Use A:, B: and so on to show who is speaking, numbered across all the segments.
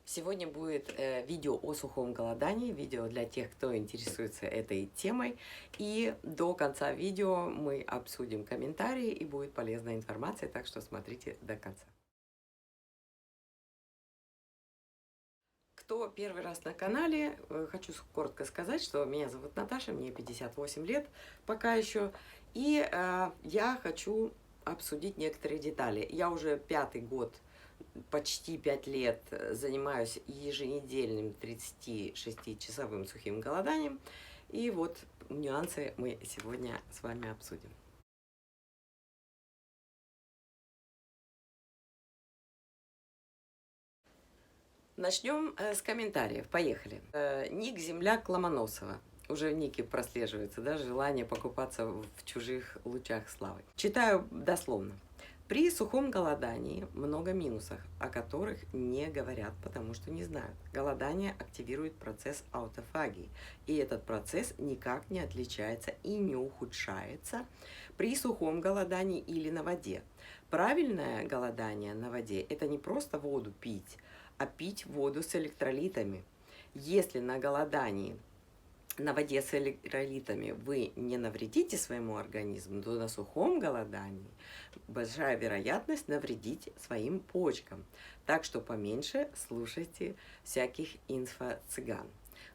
A: Сегодня будет видео о сухом голодании, видео для тех, кто интересуется этой темой. И до конца видео мы обсудим комментарии и будет полезная информация, так что смотрите до конца. Кто первый раз на канале, хочу коротко сказать, что меня зовут Наташа, мне 58 лет пока еще. И я хочу обсудить некоторые детали. Я уже пятый год, почти 5 лет занимаюсь еженедельным 36-часовым сухим голоданием. И вот нюансы мы сегодня с вами обсудим. Начнем с комментариев. Поехали. Ник Земляк Ломоносова. Уже в нике прослеживается, да, желание покупаться в чужих лучах славы. Читаю дословно. При сухом голодании много минусов, о которых не говорят, потому что не знают. Голодание активирует процесс аутофагии, и этот процесс никак не отличается и не ухудшается при сухом голодании или на воде. Правильное голодание на воде – это не просто воду пить, а пить воду с электролитами. Если на голодании на воде с электролитами вы не навредите своему организму, то на сухом голодании большая вероятность навредить своим почкам. Так что поменьше слушайте всяких инфо-цыган.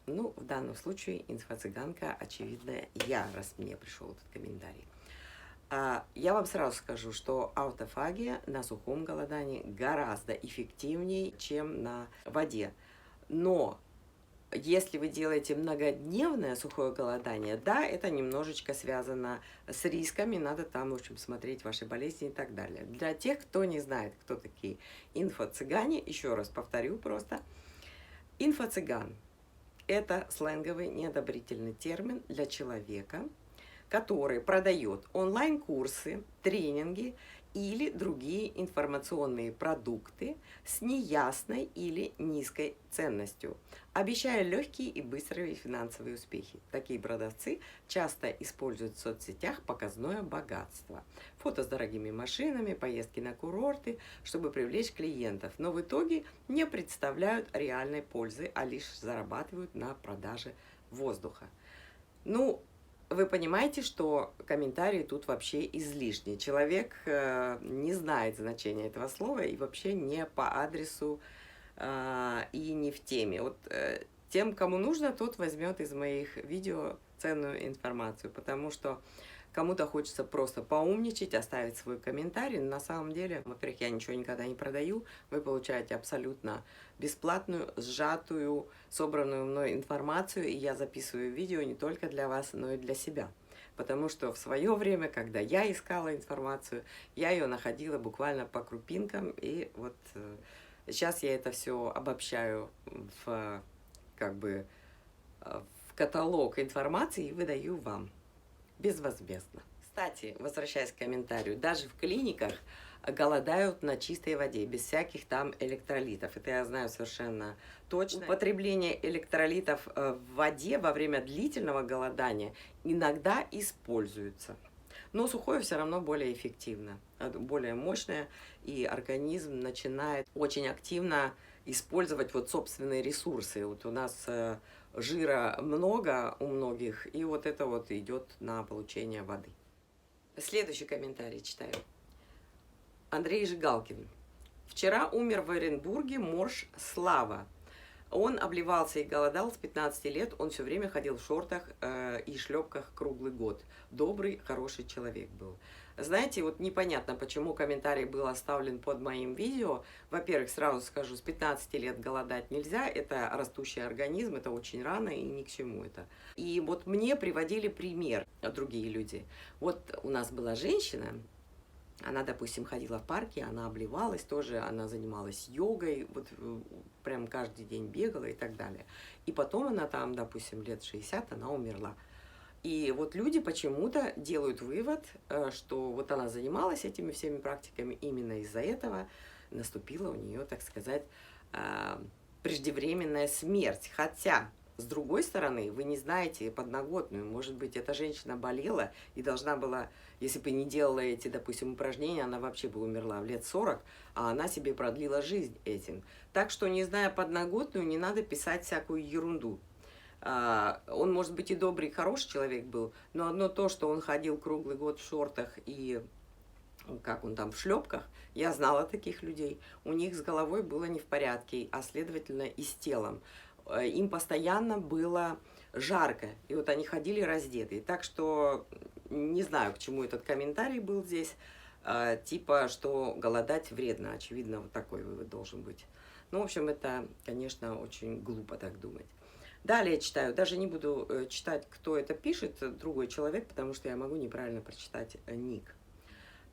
A: Ну, в данном случае инфо-цыганка, очевидно, я, раз мне пришел этот комментарий. Я вам сразу скажу, что аутофагия на сухом голодании гораздо эффективнее, чем на воде. Но если вы делаете многодневное сухое голодание, да, это немножечко связано с рисками, надо там, в общем, смотреть ваши болезни и так далее. Для тех, кто не знает, кто такие инфо-цыгане, еще раз повторю просто, инфо-цыган – это сленговый неодобрительный термин для человека, который продает онлайн-курсы, тренинги или другие информационные продукты с неясной или низкой ценностью, обещая легкие и быстрые финансовые успехи. Такие продавцы часто используют в соцсетях показное богатство. Фото с дорогими машинами, поездки на курорты, чтобы привлечь клиентов, но в итоге не представляют реальной пользы, а лишь зарабатывают на продаже воздуха. Ну, вы понимаете, что комментарии тут вообще излишни. Человек не знает значения этого слова и вообще не по адресу и не в теме. Вот тем, кому нужно, тот возьмет из моих видео ценную информацию, потому что кому-то хочется просто поумничать, оставить свой комментарий. Но на самом деле, во-первых, я ничего никогда не продаю. Вы получаете абсолютно бесплатную, сжатую, собранную мной информацию. И я записываю видео не только для вас, но и для себя. Потому что в свое время, когда я искала информацию, я ее находила буквально по крупинкам. И вот сейчас я это все обобщаю в, в каталог информации и выдаю вам безвозмездно. Кстати, возвращаясь к комментарию, даже в клиниках голодают на чистой воде, без всяких там электролитов. Это я знаю совершенно точно. Употребление электролитов в воде во время длительного голодания иногда используется. Но сухое все равно более эффективно, более мощное, и организм начинает очень активно использовать вот собственные ресурсы. Вот у нас жира много у многих, и вот это вот идет на получение воды. Следующий комментарий читаю. Андрей Жигалкин. Вчера умер в Оренбурге морж Слава. Он обливался и голодал с 15 лет, он все время ходил в шортах и шлепках круглый год. Добрый, хороший человек был. Знаете, вот непонятно, почему комментарий был оставлен под моим видео. Во-первых, сразу скажу, с 15 лет голодать нельзя, это растущий организм, это очень рано и ни к чему это. И вот мне приводили пример другие люди. Вот у нас была женщина, она, допустим, ходила в парке, она обливалась тоже, она занималась йогой, вот прям каждый день бегала и так далее. И потом она там, допустим, лет 60, она умерла. И вот люди почему-то делают вывод, что вот она занималась этими всеми практиками, именно из-за этого наступила у нее, так сказать, преждевременная смерть. Хотя, с другой стороны, вы не знаете подноготную. Может быть, эта женщина болела и должна была, если бы не делала эти, допустим, упражнения, она вообще бы умерла в лет 40, а она себе продлила жизнь этим. Так что, не зная подноготную, не надо писать всякую ерунду. Он, может быть, и добрый, и хороший человек был, но одно то, что он ходил круглый год в шортах и, как он там, в шлепках, я знала таких людей. У них с головой было не в порядке, а следовательно и с телом. Им постоянно было жарко, и вот они ходили раздетые. Так что не знаю, к чему этот комментарий был здесь, типа, что голодать вредно. Очевидно, вот такой вывод должен быть. Ну, в общем, это, конечно, очень глупо так думать. Далее читаю, даже не буду читать, кто это пишет, другой человек, потому что я могу неправильно прочитать ник.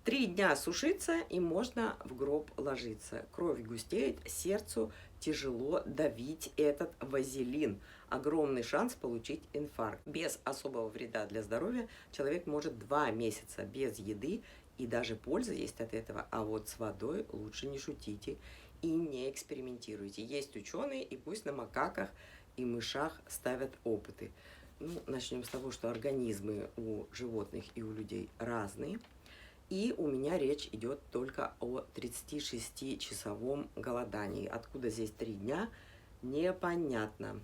A: 3 дня сушиться, и можно в гроб ложиться. Кровь густеет, сердцу тяжело давить этот вазелин. Огромный шанс получить инфаркт. Без особого вреда для здоровья человек может 2 месяца без еды, и даже польза есть от этого. А вот с водой лучше не шутите и не экспериментируйте. Есть ученые, и пусть на макаках и мышах ставят опыты. Ну, начнем с того, что организмы у животных и у людей разные. И у меня речь идет только о 36-часовом голодании. Откуда здесь 3 дня, непонятно.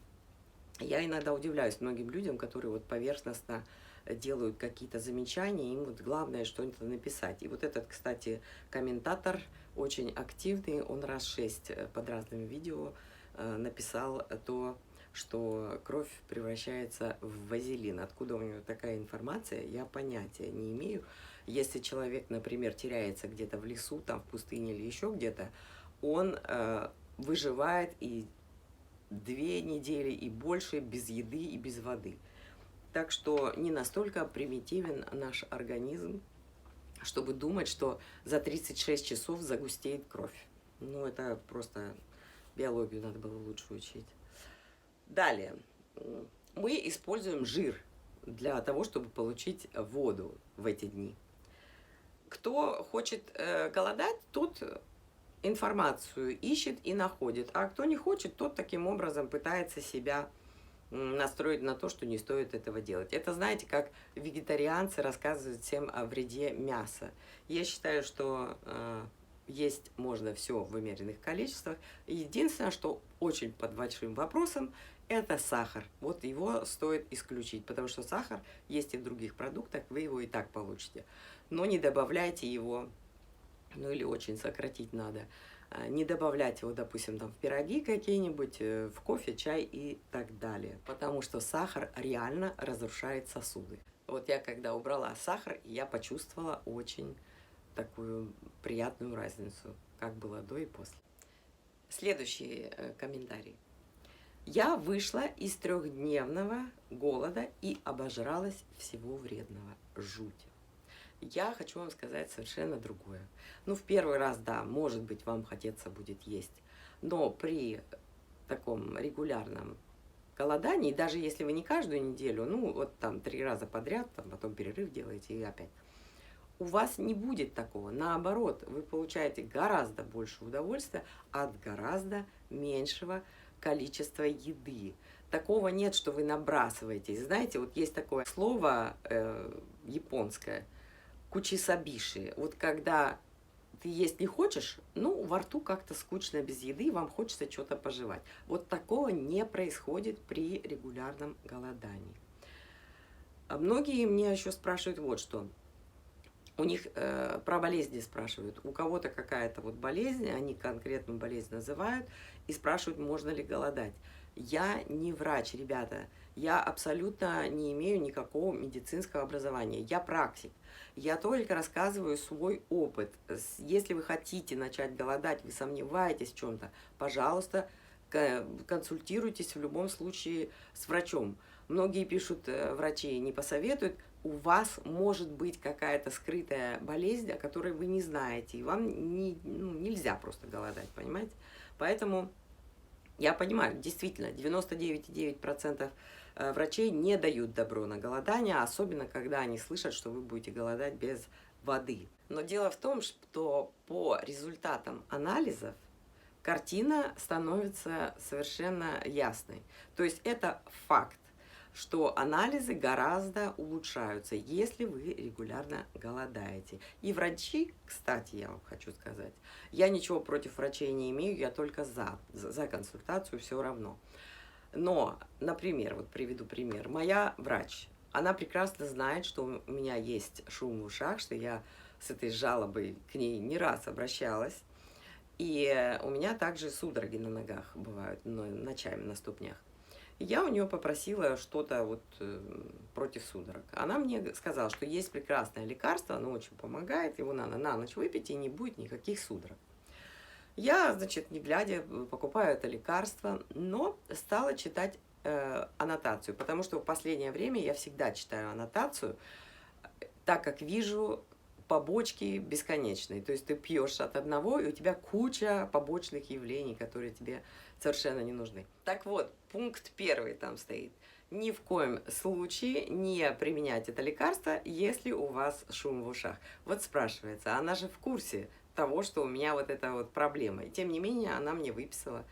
A: Я иногда удивляюсь многим людям, которые вот поверхностно делают какие-то замечания, им вот главное что-нибудь написать. И вот этот, кстати, комментатор очень активный, он раз 6 под разными видео написал то, что кровь превращается в вазелин. Откуда у него такая информация, я понятия не имею. Если человек, например, теряется где-то в лесу, там в пустыне или еще где-то, он выживает и 2 недели и больше без еды и без воды. Так что не настолько примитивен наш организм, чтобы думать, что за 36 часов загустеет кровь. Ну, это просто биологию надо было лучше учить. Далее. Мы используем жир для того, чтобы получить воду в эти дни. Кто хочет голодать, тот информацию ищет и находит. А кто не хочет, тот таким образом пытается себя настроить на то, что не стоит этого делать. Это, знаете, как вегетарианцы рассказывают всем о вреде мяса. Я считаю, что есть можно все в умеренных количествах. Единственное, что очень под большим вопросом, это сахар. Вот его стоит исключить, потому что сахар есть и в других продуктах, вы его и так получите. Но не добавляйте его, ну или очень сократить надо. Не добавлять его, допустим, там, в пироги какие-нибудь, в кофе, чай и так далее. Потому что сахар реально разрушает сосуды. Вот я когда убрала сахар, я почувствовала очень такую приятную разницу, как было до и после. Следующий комментарий. Я вышла из 3-дневного голода и обожралась всего вредного. Жуть. Я хочу вам сказать совершенно другое. Ну, в первый раз, да, может быть, вам хотеться будет есть. Но при таком регулярном голодании, даже если вы не каждую неделю, ну, вот там 3 раза подряд, там, потом перерыв делаете и опять, у вас не будет такого. Наоборот, вы получаете гораздо больше удовольствия от гораздо меньшего количества еды. Такого нет, что вы набрасываетесь. Знаете, вот есть такое слово японское кучисабиши. Вот когда ты есть не хочешь, ну, во рту как-то скучно без еды, вам хочется что-то пожевать. Вот такого не происходит при регулярном голодании. А многие меня еще спрашивают вот что. У них про болезни спрашивают. У кого-то какая-то вот болезнь, они конкретную болезнь называют и спрашивают, можно ли голодать. Я не врач, ребята. Я абсолютно не имею никакого медицинского образования. Я практик. Я только рассказываю свой опыт. Если вы хотите начать голодать, вы сомневаетесь в чем-то, пожалуйста, консультируйтесь в любом случае с врачом. Многие пишут, врачи не посоветуют. У вас может быть какая-то скрытая болезнь, о которой вы не знаете, и вам нельзя просто голодать, понимаете? Поэтому я понимаю, действительно, 99,9% врачей не дают добро на голодание, особенно когда они слышат, что вы будете голодать без воды. Но дело в том, что по результатам анализов картина становится совершенно ясной. То есть это факт, что анализы гораздо улучшаются, если вы регулярно голодаете. И врачи, кстати, я вам хочу сказать, я ничего против врачей не имею, я только за консультацию все равно. Но, например, вот приведу пример. Моя врач, она прекрасно знает, что у меня есть шум в ушах, что я с этой жалобой к ней не раз обращалась. И у меня также судороги на ногах бывают, ночами на ступнях. И я у нее попросила что-то вот против судорог. Она мне сказала, что есть прекрасное лекарство, оно очень помогает, его надо на ночь выпить, и не будет никаких судорог. Я, значит, не глядя, покупаю это лекарство, но стала читать аннотацию, потому что в последнее время я всегда читаю аннотацию, так как вижу побочки бесконечные. То есть ты пьешь от одного, и у тебя куча побочных явлений, которые тебе совершенно не нужны. Так вот, пункт первый там стоит. Ни в коем случае не применять это лекарство, если у вас шум в ушах. Вот спрашивается, она же в курсе того, что у меня вот эта вот проблема. И тем не менее, она мне выписала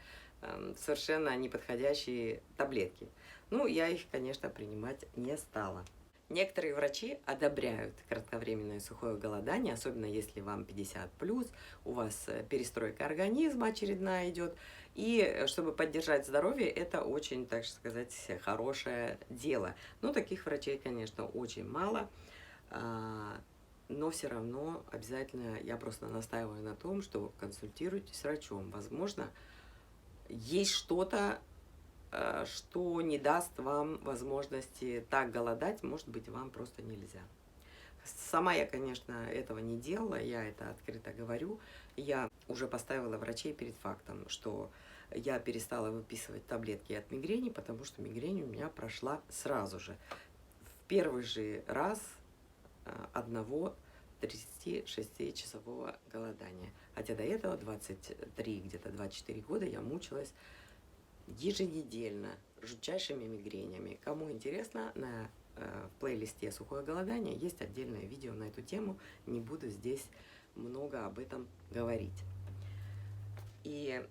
A: совершенно неподходящие таблетки. Ну, я их, конечно, принимать не стала. Некоторые врачи одобряют кратковременное сухое голодание, особенно если вам 50+, у вас перестройка организма очередная идет. И чтобы поддержать здоровье, это очень, так сказать, хорошее дело. Но таких врачей, конечно, очень мало. Но все равно обязательно я просто настаиваю на том, что консультируйтесь с врачом. Возможно, есть что-то, что не даст вам возможности так голодать, может быть, вам просто нельзя. Сама я, конечно, этого не делала, я это открыто говорю. Я уже поставила врачей перед фактом, что я перестала выписывать таблетки от мигрени, потому что мигрень у меня прошла сразу же. В первый же раз одного 36-часового голодания. Хотя до этого 23, где-то 24 года я мучилась еженедельно жутчайшими мигренями. Кому интересно, в плейлисте «Сухое голодание» есть отдельное видео на эту тему. Не буду здесь много об этом говорить. И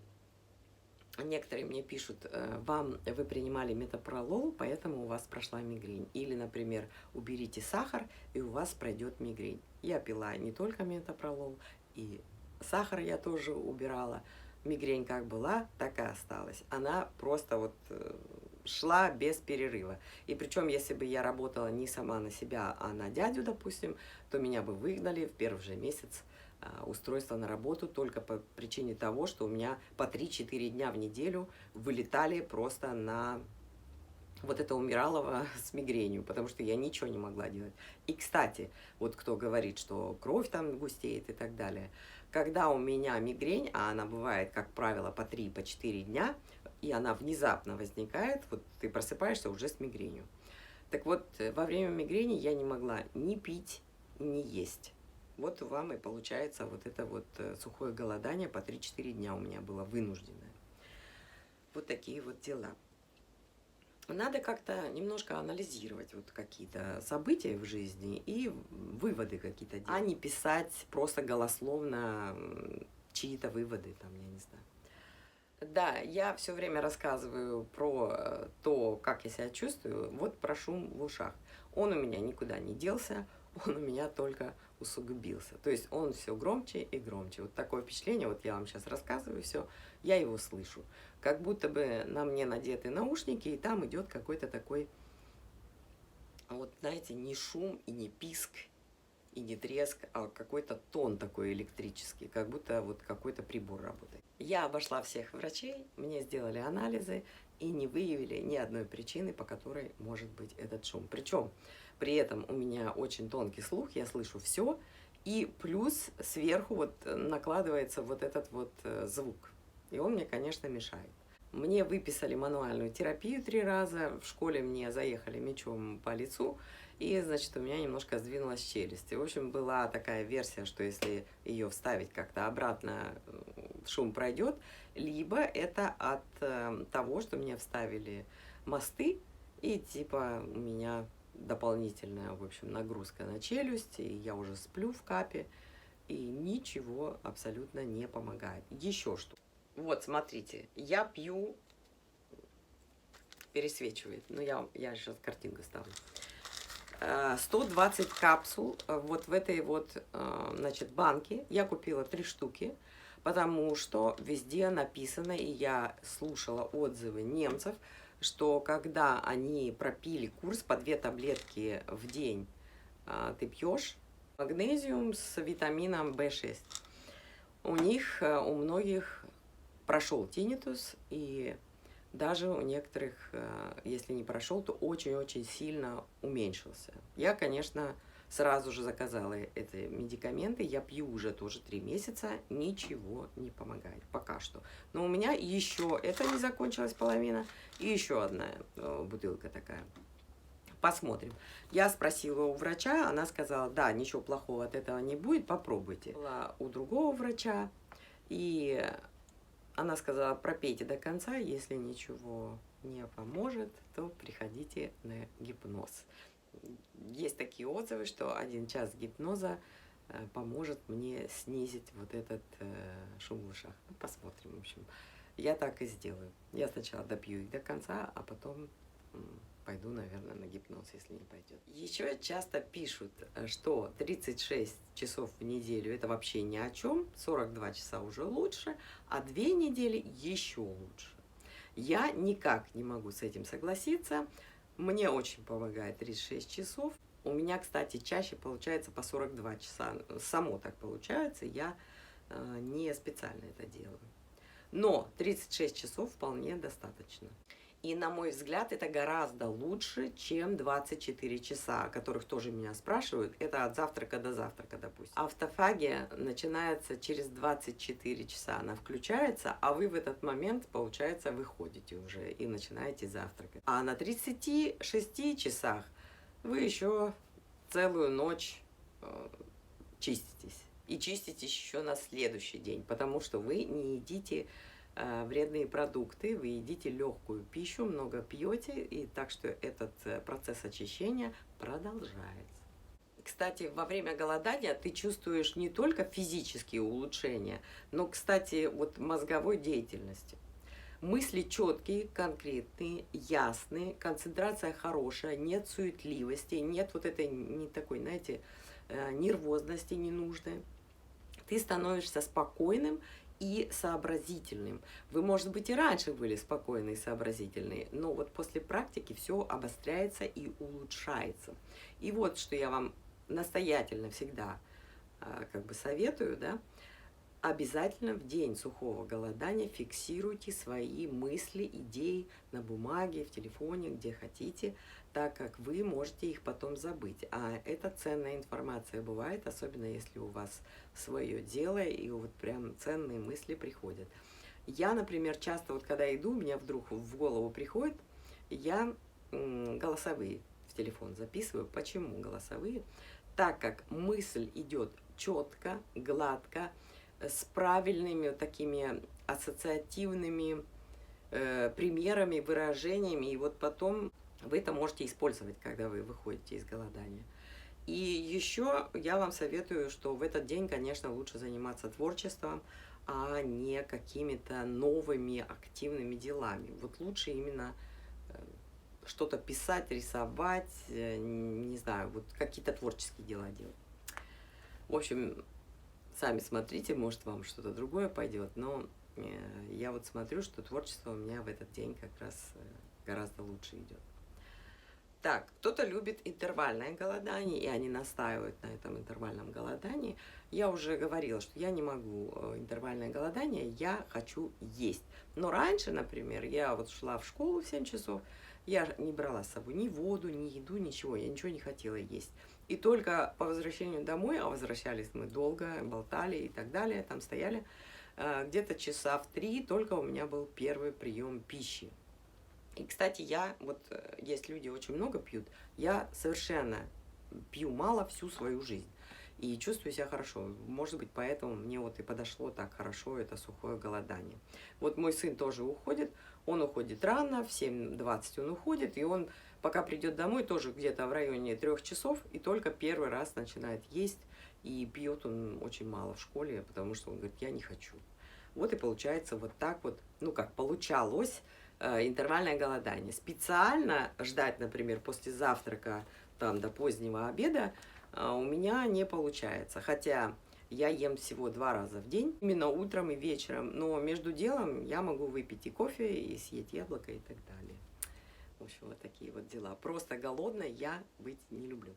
A: некоторые мне пишут, вы принимали метопролол, поэтому у вас прошла мигрень. Или, например, уберите сахар, и у вас пройдет мигрень. Я пила не только метопролол, и сахар я тоже убирала. Мигрень как была, так и осталась. Она просто вот шла без перерыва. И причем, если бы я работала не сама на себя, а на дядю, допустим, то меня бы выгнали в первый же месяц устройство на работу только по причине того, что у меня по 3-4 дня в неделю вылетали просто на вот это умиралово с мигренью, потому что я ничего не могла делать. И, кстати, вот кто говорит, что кровь там густеет и так далее, когда у меня мигрень, а она бывает, как правило, по 3-4 дня, и она внезапно возникает, вот ты просыпаешься уже с мигренью. Так вот, во время мигрени я не могла ни пить, ни есть. Вот вам и получается вот это вот сухое голодание по 3-4 дня у меня было вынужденное. Вот такие вот дела. Надо как-то немножко анализировать вот какие-то события в жизни и выводы какие-то делать, а не писать просто голословно чьи-то выводы, там, я не знаю. Да, я все время рассказываю про то, как я себя чувствую, вот про шум в ушах. Он у меня никуда не делся, он у меня только усугубился. То есть он все громче и громче. Вот такое впечатление, вот я вам сейчас рассказываю все, я его слышу. Как будто бы на мне надеты наушники, и там идет какой-то такой, вот знаете, не шум и не писк, и не треск, а какой-то тон такой электрический, как будто вот какой-то прибор работает. Я обошла всех врачей, мне сделали анализы и не выявили ни одной причины, по которой может быть этот шум. Причем при этом у меня очень тонкий слух, я слышу все, и плюс сверху вот накладывается вот этот вот звук. И он мне, конечно, мешает. Мне выписали мануальную терапию 3 раза, в школе мне заехали мечом по лицу, и, значит, у меня немножко сдвинулась челюсть. И, в общем, была такая версия, что если ее вставить как-то обратно, шум пройдет, либо это от того, что мне вставили мосты, и типа у меня дополнительная, в общем, нагрузка на челюсть, и я уже сплю в капе, и ничего абсолютно не помогает. Еще что. Вот, смотрите, я пью, пересвечивает, но я сейчас картинку ставлю. 120 капсул вот в этой вот, значит, банке. Я купила 3 штуки, потому что везде написано, и я слушала отзывы немцев, что когда они пропили курс по 2 таблетки в день, ты пьешь магнезиум с витамином В6. У них, у многих прошел тиннитус, и даже у некоторых, если не прошел, то очень-очень сильно уменьшился. Я, конечно, сразу же заказала эти медикаменты. Я пью уже тоже 3 месяца. Ничего не помогает пока что. Но у меня еще, это не закончилась половина, и еще одна бутылка такая. Посмотрим. Я спросила у врача, она сказала, да, ничего плохого от этого не будет, попробуйте. Была у другого врача, и она сказала, пропейте до конца, если ничего не поможет, то приходите на гипноз. Есть такие отзывы, что 1 час гипноза поможет мне снизить вот этот шум в ушах. Ну, посмотрим, в общем. Я так и сделаю. Я сначала допью их до конца, а потом пойду, наверное, на гипноз, если не пойдет. Еще часто пишут, что 36 часов в неделю это вообще ни о чем, 42 часа уже лучше, а 2 недели еще лучше. Я никак не могу с этим согласиться. Мне очень помогает 36 часов. У меня, кстати, чаще получается по 42 часа. Само так получается, я не специально это делаю. Но 36 часов вполне достаточно. И, на мой взгляд, это гораздо лучше, чем 24 часа, о которых тоже меня спрашивают. Это от завтрака до завтрака, допустим. Автофагия начинается через 24 часа. Она включается, а вы в этот момент, получается, выходите уже и начинаете завтракать. А на 36 часах вы еще целую ночь чиститесь. И чиститесь еще на следующий день, потому что вы не едите вредные продукты, вы едите легкую пищу, много пьете, и так что этот процесс очищения продолжается. Кстати, во время голодания ты чувствуешь не только физические улучшения, но, кстати, вот мозговой деятельности. Мысли четкие, конкретные, ясные, концентрация хорошая, нет суетливости, нет вот этой не такой, знаете, нервозности ненужной. Ты становишься спокойным и сообразительным. Вы, может быть, и раньше были спокойны и сообразительны, но вот после практики все обостряется и улучшается. И вот что я вам настоятельно всегда как бы советую, да, обязательно в день сухого голодания фиксируйте свои мысли, идеи на бумаге, в телефоне, где хотите, так как вы можете их потом забыть. А это ценная информация бывает, особенно если у вас свое дело, и вот прям ценные мысли приходят. Я, например, часто вот когда иду, у меня вдруг в голову приходит, я голосовые в телефон записываю. Почему голосовые? Так как мысль идет четко, гладко, с правильными такими ассоциативными примерами, выражениями, и вот потом вы это можете использовать, когда вы выходите из голодания. И еще я вам советую, что в этот день, конечно, лучше заниматься творчеством, а не какими-то новыми активными делами. Вот лучше именно что-то писать, рисовать, не знаю, вот какие-то творческие дела делать. В общем, сами смотрите, может, вам что-то другое пойдет, но я вот смотрю, что творчество у меня в этот день как раз гораздо лучше идет. Так, кто-то любит интервальное голодание, и они настаивают на этом интервальном голодании. Я уже говорила, что я не могу интервальное голодание, я хочу есть. Но раньше, например, я вот шла в школу в 7 часов, я не брала с собой ни воду, ни еду, ничего, я ничего не хотела есть. И только по возвращению домой, а возвращались мы долго, болтали и так далее, там стояли, где-то часа в 3 только у меня был первый прием пищи. И, кстати, есть люди очень много пьют, я совершенно пью мало всю свою жизнь. И чувствую себя хорошо. Может быть, поэтому мне вот и подошло так хорошо это сухое голодание. Вот мой сын тоже уходит, он уходит рано, в 7:20 он уходит, и он, пока придет домой, тоже где-то в районе 3 часов, и только первый раз начинает есть, и пьет он очень мало в школе, потому что он говорит, я не хочу. Вот и получается вот так вот, ну как получалось, интервальное голодание. Специально ждать, например, после завтрака там до позднего обеда у меня не получается. Хотя я ем всего 2 раза в день, именно утром и вечером, но между делом я могу выпить и кофе, и съесть яблоко и так далее. В общем, вот такие вот дела. Просто голодной я быть не люблю.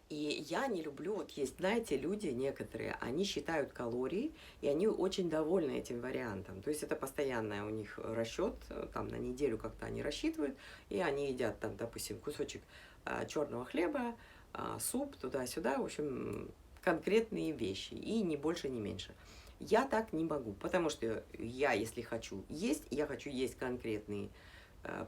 A: И я не люблю, вот есть, знаете, люди некоторые, они считают калории, и они очень довольны этим вариантом. То есть это постоянный у них расчет, там на неделю как-то они рассчитывают, и они едят там, допустим, кусочек черного хлеба, суп туда-сюда, в общем, конкретные вещи, и ни больше, ни меньше. Я так не могу, потому что я, если хочу есть, я хочу есть конкретные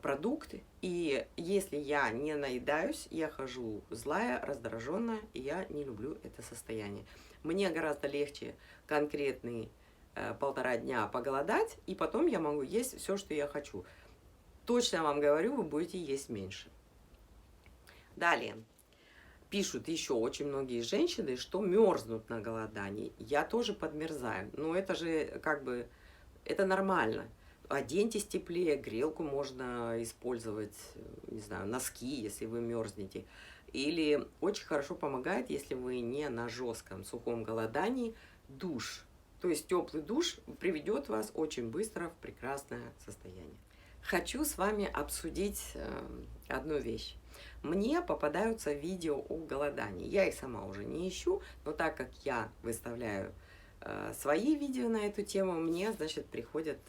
A: продукты, и если я не наедаюсь, я хожу злая, раздраженная, и я не люблю это состояние. Мне гораздо легче конкретные 1,5 дня поголодать, и потом я могу есть все, что я хочу. Точно вам говорю, вы будете есть меньше. Далее. Пишут еще очень многие женщины, что мерзнут на голодании. Я тоже подмерзаю, но это же как бы, это нормально. Оденьтесь теплее, грелку можно использовать, не знаю, носки, если вы мерзнете. Или очень хорошо помогает, если вы не на жестком сухом голодании, душ. То есть теплый душ приведет вас очень быстро в прекрасное состояние. Хочу с вами обсудить одну вещь. Мне попадаются видео о голодании. Я их сама уже не ищу, но так как я выставляю свои видео на эту тему, мне, значит, приходят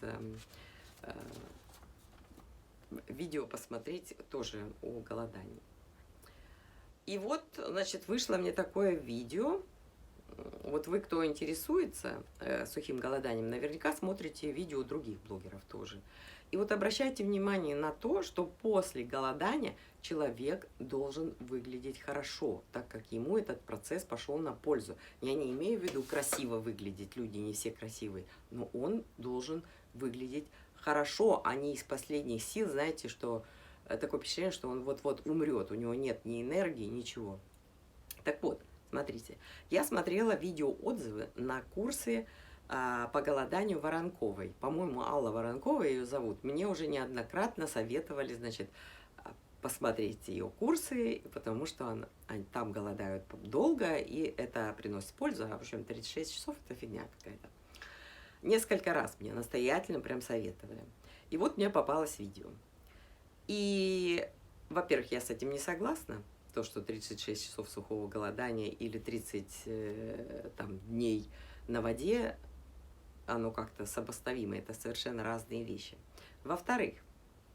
A: видео посмотреть тоже о голодании. И вот, значит, вышло мне такое видео. Вот вы, кто интересуется сухим голоданием, наверняка смотрите видео других блогеров тоже. И вот обращайте внимание на то, что после голодания человек должен выглядеть хорошо, так как ему этот процесс пошел на пользу. Я не имею в виду красиво выглядеть, люди не все красивые, но он должен выглядеть хорошо, а не из последних сил, знаете, что такое впечатление, что он вот-вот умрет, у него нет ни энергии, ничего. Так вот, смотрите, я смотрела видеоотзывы на курсы по голоданию Воронковой. По-моему, Алла Воронкова ее зовут. Мне уже неоднократно советовали, значит, посмотреть ее курсы, потому что они там голодают долго, и это приносит пользу. А в общем, 36 часов – это фигня какая-то. Несколько раз мне настоятельно прям советовали. И вот мне попалось видео. И, во-первых, я с этим не согласна. То, что 36 часов сухого голодания или 30 там, дней на воде, оно как-то сопоставимо. Это совершенно разные вещи. Во-вторых,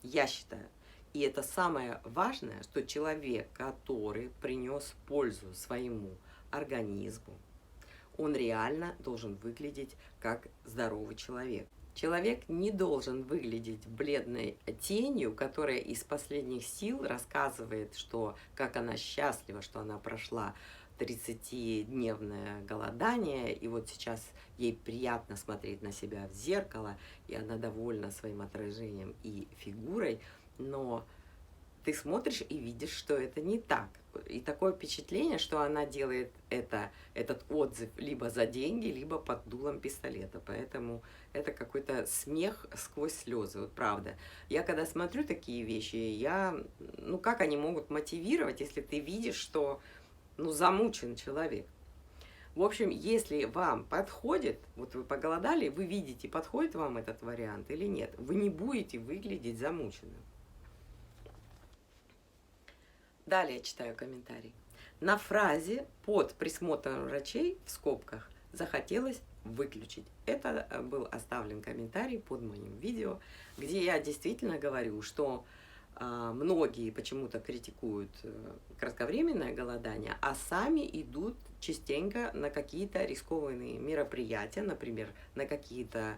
A: я считаю, и это самое важное, что человек, который принес пользу своему организму, он реально должен выглядеть как здоровый человек. Человек не должен выглядеть бледной тенью, которая из последних сил рассказывает, что как она счастлива, что она прошла 30-дневное голодание, и вот сейчас ей приятно смотреть на себя в зеркало, и она довольна своим отражением и фигурой, но ты смотришь и видишь, что это не так. И такое впечатление, что она делает этот отзыв либо за деньги, либо под дулом пистолета. Поэтому это какой-то смех сквозь слезы, вот правда. Я когда смотрю такие вещи, ну как они могут мотивировать, если ты видишь, что ну, замучен человек. В общем, если вам подходит, вот вы поголодали, вы видите, подходит вам этот вариант или нет, вы не будете выглядеть замученным. Далее читаю комментарий. На фразе под присмотром врачей в скобках захотелось выключить. Это был оставлен комментарий под моим видео, где я действительно говорю, что многие почему-то критикуют кратковременное голодание, а сами идут частенько на какие-то рискованные мероприятия, например, на какие-то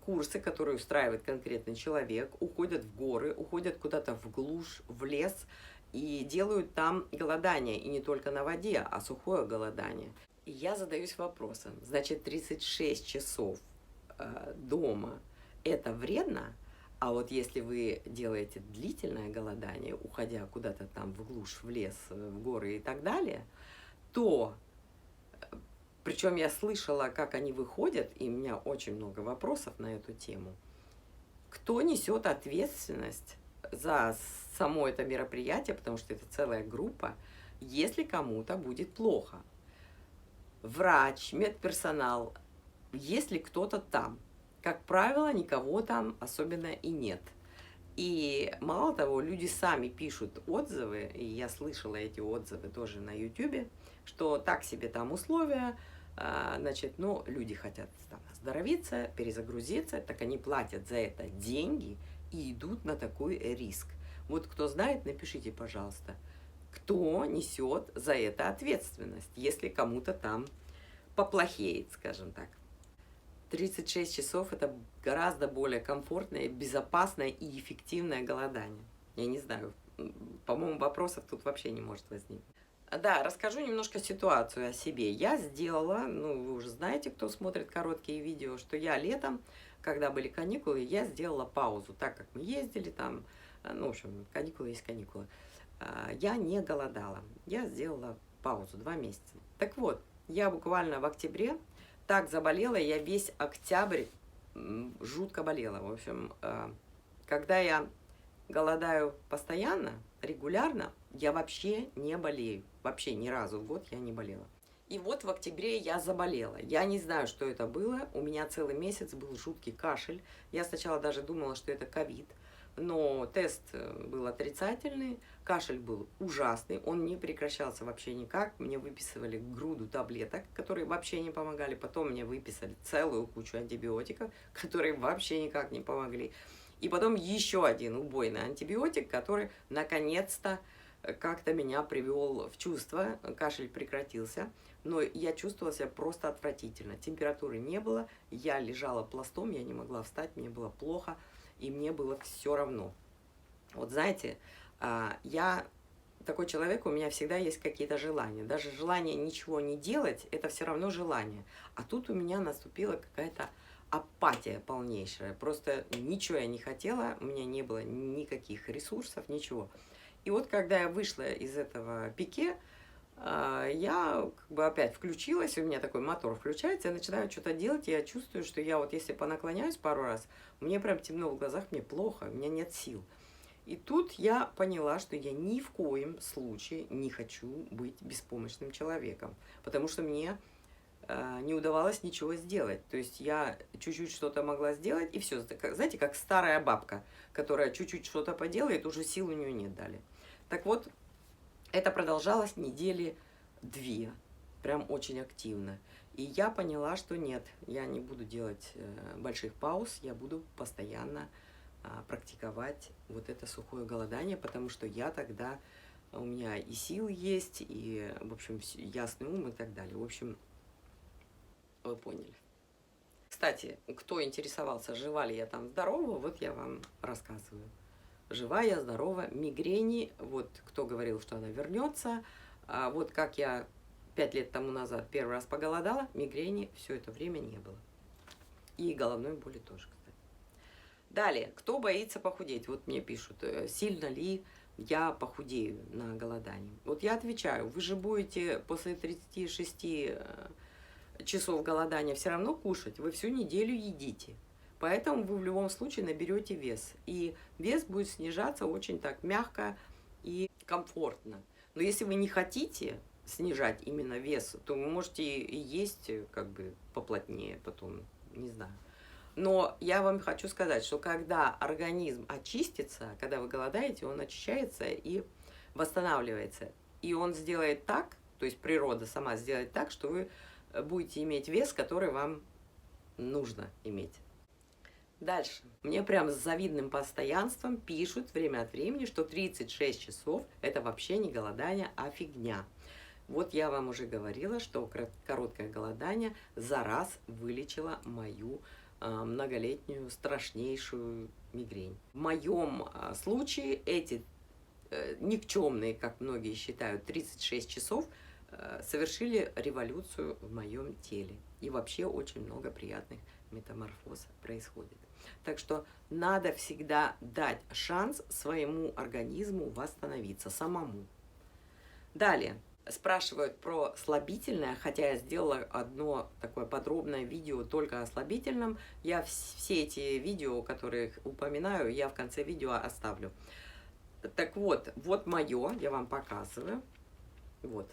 A: курсы, которые устраивает конкретный человек, уходят в горы, уходят куда-то в глушь, в лес, и делают там голодание, и не только на воде, а сухое голодание. И я задаюсь вопросом, значит, 36 часов дома – это вредно? А вот если вы делаете длительное голодание, уходя куда-то там в глушь, в лес, в горы и так далее, то Причем я слышала, как они выходят, и у меня очень много вопросов на эту тему. Кто несет ответственность за само это мероприятие, потому что это целая группа, если кому-то будет плохо? Врач, медперсонал, если кто-то там. Как правило, никого там особенно и нет. И мало того, люди сами пишут отзывы, и я слышала эти отзывы тоже на YouTube, что так себе там условия, значит, ну, люди хотят там оздоровиться, перезагрузиться, так они платят за это деньги и идут на такой риск. Вот кто знает, напишите, пожалуйста, кто несет за это ответственность, если кому-то там поплохеет, скажем так. 36 часов – это гораздо более комфортное, безопасное и эффективное голодание. Я не знаю, по-моему, вопросов тут вообще не может возникнуть. Да, расскажу немножко ситуацию о себе. Я сделала, ну, вы уже знаете, кто смотрит короткие видео, что я летом, когда были каникулы, я сделала паузу, так как мы ездили там, ну, в общем, каникулы есть каникулы. Я не голодала, я сделала паузу 2 месяца. Так вот, я буквально в октябре так заболела, я весь октябрь жутко болела. В общем, когда я голодаю постоянно, регулярно, я вообще не болею. Вообще ни разу в год я не болела. И вот в октябре я заболела. Я не знаю, что это было. У меня целый месяц был жуткий кашель. Я сначала даже думала, что это ковид. Но тест был отрицательный, кашель был ужасный, он не прекращался вообще никак. Мне выписывали груду таблеток, которые вообще не помогали. Потом мне выписали целую кучу антибиотиков, которые вообще никак не помогли. И потом еще один убойный антибиотик, который наконец-то как-то меня привел в чувство. Кашель прекратился, но я чувствовала себя просто отвратительно. Температуры не было, я лежала пластом, я не могла встать, мне было плохо. И мне было все равно. Вот знаете, я такой человек, у меня всегда есть какие-то желания. Даже желание ничего не делать, это все равно желание. А тут у меня наступила какая-то апатия полнейшая. Просто ничего я не хотела, у меня не было никаких ресурсов, ничего. И вот когда я вышла из этого пике, я как бы опять включилась, у меня такой мотор включается, я начинаю что-то делать, и я чувствую, что я вот если понаклоняюсь пару раз, мне прям темно в глазах, мне плохо, у меня нет сил. И тут я поняла, что я ни в коем случае не хочу быть беспомощным человеком, потому что мне не удавалось ничего сделать. То есть я чуть-чуть что-то могла сделать, и все. Знаете, как старая бабка, которая чуть-чуть что-то поделает, уже сил у нее нет далее. Так вот, это продолжалось недели 2, прям очень активно. И я поняла, что нет, я не буду делать больших пауз, я буду постоянно практиковать вот это сухое голодание, потому что я тогда, у меня и силы есть, и, в общем, ясный ум и так далее. В общем, вы поняли. Кстати, кто интересовался, жива ли я там здорова, вот я вам рассказываю. Жива я, здорова, мигрени, вот кто говорил, что она вернется, вот как я 5 лет тому назад первый раз поголодала, мигрени все это время не было. И головной боли тоже, кстати. Далее, кто боится похудеть? Вот мне пишут, сильно ли я похудею на голодании. Вот я отвечаю, вы же будете после 36 часов голодания все равно кушать, вы всю неделю едите. Поэтому вы в любом случае наберете вес. И вес будет снижаться очень так мягко и комфортно. Но если вы не хотите снижать именно вес, то вы можете и есть как бы поплотнее потом, не знаю. Но я вам хочу сказать, что когда организм очистится, когда вы голодаете, он очищается и восстанавливается. И он сделает так, то есть природа сама сделает так, что вы будете иметь вес, который вам нужно иметь. Дальше. Мне прям с завидным постоянством пишут время от времени, что 36 часов это вообще не голодание, а фигня. Вот я вам уже говорила, что короткое голодание за раз вылечило мою многолетнюю страшнейшую мигрень. В моем случае эти никчемные, как многие считают, 36 часов совершили революцию в моем теле. И вообще очень много приятных метаморфоз происходит. Так что надо всегда дать шанс своему организму восстановиться самому. Далее. Спрашивают про слабительное, хотя я сделала одно такое подробное видео только о слабительном. Я все эти видео, которые упоминаю, я в конце видео оставлю. Так вот, вот мое, я вам показываю. Вот.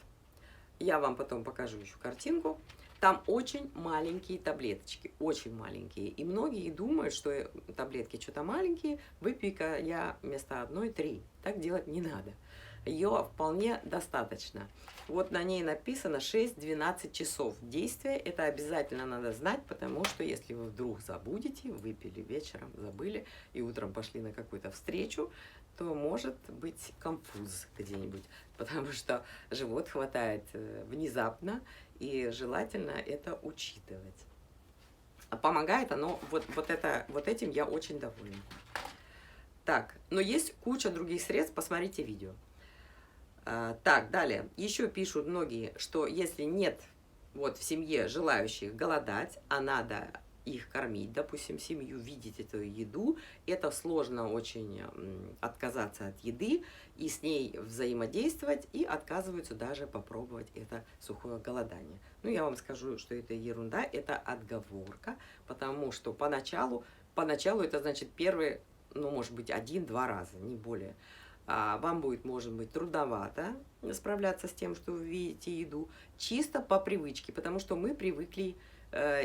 A: Я вам потом покажу еще картинку. Там очень маленькие таблеточки, очень маленькие. И многие думают, что таблетки что-то маленькие, выпью-ка я вместо одной 3. Так делать не надо. Ее вполне достаточно. Вот на ней написано 6-12 часов действия. Это обязательно надо знать, потому что если вы вдруг забудете, выпили вечером, забыли, и утром пошли на какую-то встречу, то может быть конфуз где-нибудь, потому что живот хватает внезапно, и желательно это учитывать. А помогает оно, вот этим я очень довольна. Так, но есть куча других средств, посмотрите видео. Так, далее. Еще пишут многие, что если нет вот в семье желающих голодать, а надо их кормить, допустим, семью, видеть эту еду, это сложно очень отказаться от еды и с ней взаимодействовать, и отказываются даже попробовать это сухое голодание. Ну, я вам скажу, что это ерунда, это отговорка, потому что поначалу это значит первые, ну, может быть, 1-2 раза, не более. Вам будет, может быть, трудновато справляться с тем, что вы видите еду, чисто по привычке, потому что мы привыкли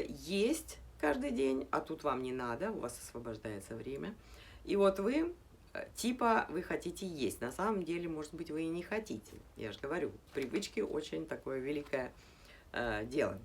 A: есть каждый день, а тут вам не надо, у вас освобождается время. И вот вы, типа, вы хотите есть. На самом деле, может быть, вы и не хотите. Я же говорю, привычки очень такое великое дело.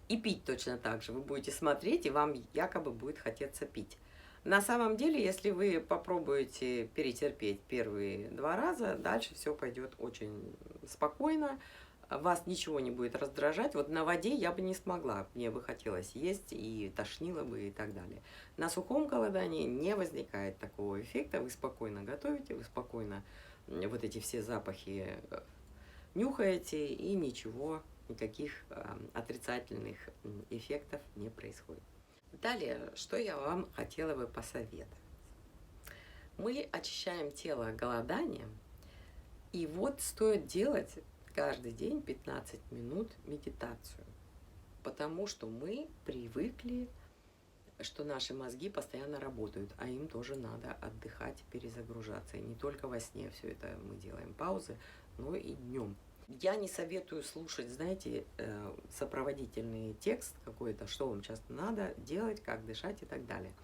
A: И пить точно так же. Вы будете смотреть, и вам якобы будет хотеться пить. На самом деле, если вы попробуете перетерпеть первые 2 раза, дальше все пойдет очень спокойно, вас ничего не будет раздражать. Вот на воде я бы не смогла, мне бы хотелось есть и тошнило бы и так далее. На сухом голодании не возникает такого эффекта, вы спокойно готовите, вы спокойно вот эти все запахи нюхаете, и ничего, никаких отрицательных эффектов не происходит. Далее, что я вам хотела бы посоветовать. Мы очищаем тело голоданием, и вот стоит делать каждый день 15 минут медитацию, потому что мы привыкли, что наши мозги постоянно работают, а им тоже надо отдыхать, перезагружаться. И не только во сне все это мы делаем паузы, но и днем. Я не советую слушать, знаете, сопроводительный текст какой-то, что вам сейчас надо делать, как дышать и так далее.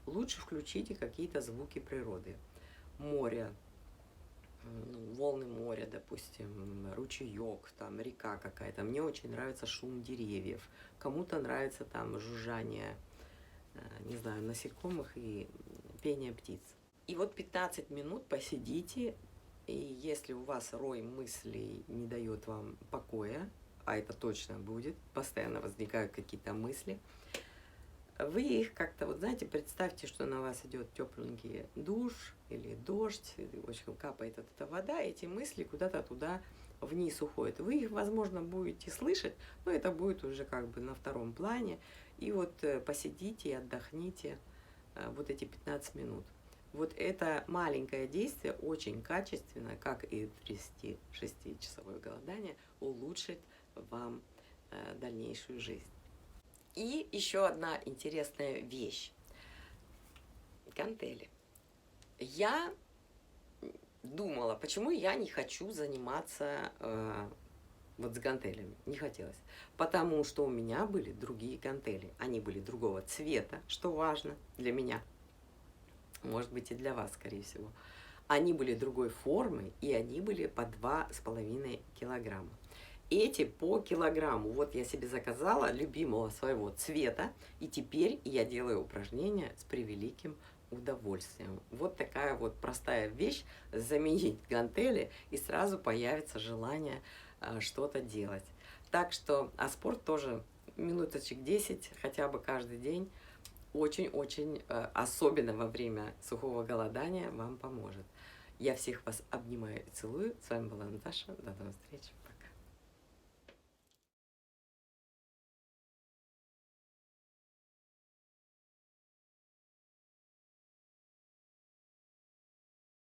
A: Лучше включите какие-то звуки природы. Море, волны моря, допустим, ручеек, там река какая-то. Мне очень нравится шум деревьев. Кому-то нравится там жужжание, не знаю, насекомых и пение птиц. И вот 15 минут посидите. И если у вас рой мыслей не дает вам покоя, а это точно будет, постоянно возникают какие-то мысли, вы их как-то, вот знаете, представьте, что на вас идет тепленький душ или дождь, очень капает эта вода, эти мысли куда-то туда вниз уходят. Вы их, возможно, будете слышать, но это будет уже как бы на втором плане. И вот посидите и отдохните вот эти 15 минут. Вот это маленькое действие очень качественно, как и 36-часовое голодание, улучшит вам дальнейшую жизнь. И еще одна интересная вещь. Гантели. Я думала, почему я не хочу заниматься вот с гантелями. Не хотелось. Потому что у меня были другие гантели. Они были другого цвета, что важно для меня. Может быть, и для вас, скорее всего. Они были другой формы, и они были по 2,5 килограмма. Эти по килограмму. Вот я себе заказала любимого своего цвета, и теперь я делаю упражнения с превеликим удовольствием. Вот такая вот простая вещь, заменить гантели, и сразу появится желание что-то делать. Так что, а спорт тоже минуточек 10, хотя бы каждый день, очень-очень, особенно во время сухого голодания, вам поможет. Я всех вас обнимаю и целую. С вами была Наташа. До новых встреч.